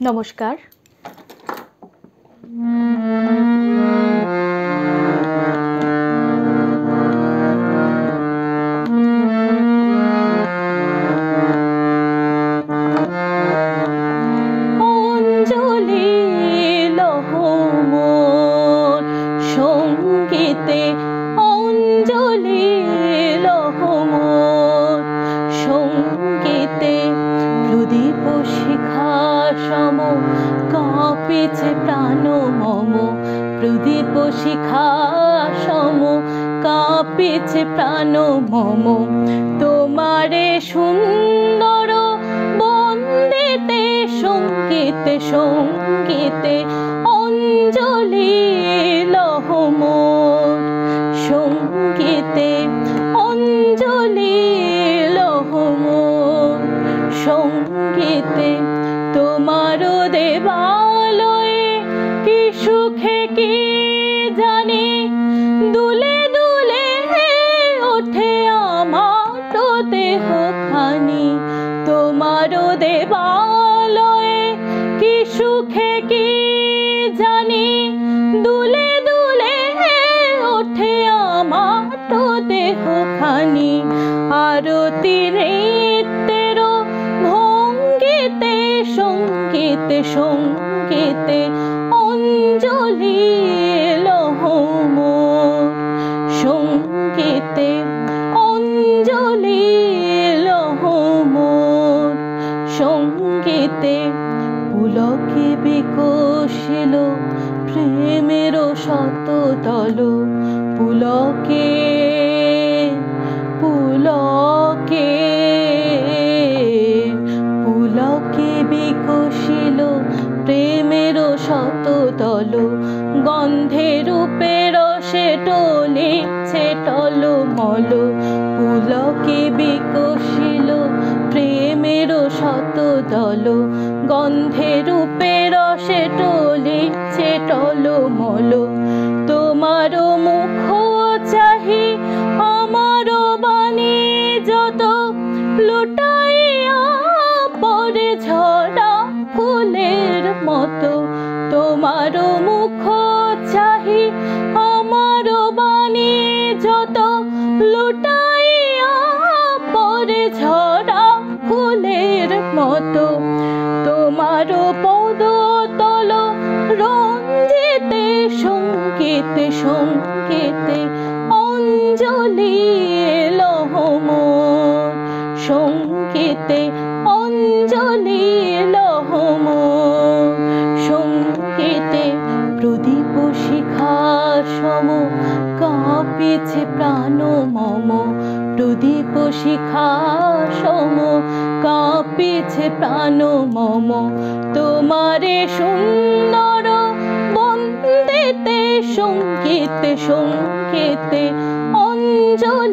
নমস্কার। অঞ্জলি লহ মোর সঙ্গীতে, অঞ্জলি লহ মোর সঙ্গীতে, প্রদীপ শিখা সম কাঁপিছে প্রাণ মম, প্রদীপ শিখা সম কাঁপিছে প্রাণ মম, তোমারে সুন্দর বন্দিতে সঙ্গীতে সঙ্গীতে, অঞ্জলি লহ মোর সঙ্গীতে, অঞ্জলি লহ মোর সঙ্গীতে, তোমার দেবালয়ে কি সুখে কি জানি দুলে দুলে ওঠে আমার দেহখানি, তোমার দেবালয়ে কি সুখে কি জানি দুলে দুলে ওঠে আমার দেহখানি, আরতি নৃত্যের ভঙ্গিতে সঙ্গীতে সঙ্গীতে, অঞ্জলি লহ মোর সঙ্গীতে, অঞ্জলি লহ মোর সঙ্গীতে, পুলকে বিকশিল প্রেমের শতদল, পুলকে পুলকে পুলকে বিকশিল প্রেমের শতদল, গন্ধে রূপে রসে টলিছে টলমল, পুলকে বিকশিল প্রেমের শতদল, গন্ধে রূপে রসে টলিছে টলমল, তোমার মুখ চাহি আমার বাণী যত লুটাইয়া পরে ঝরা ফুলের মতো, তোমার মুখ চাহি আমার বাণী যত লুটাইয়া পরে ঝরা ফুলের মতো, তোমার পদতল রঞ্জিতে সঙ্গীতে সঙ্গীতে, অঞ্জলি লহ মোর সঙ্গীতে, অঞ্জলি লহ মোর সঙ্গীতে, প্রদীপ শিখা সম কাঁপিছে প্রাণ মম, প্রদীপ শিখা সম কাঁপিছে প্রাণ মম, তোমারে সুন্দর বন্দিতে সঙ্গীতে সঙ্গীতে, অঞ্জলি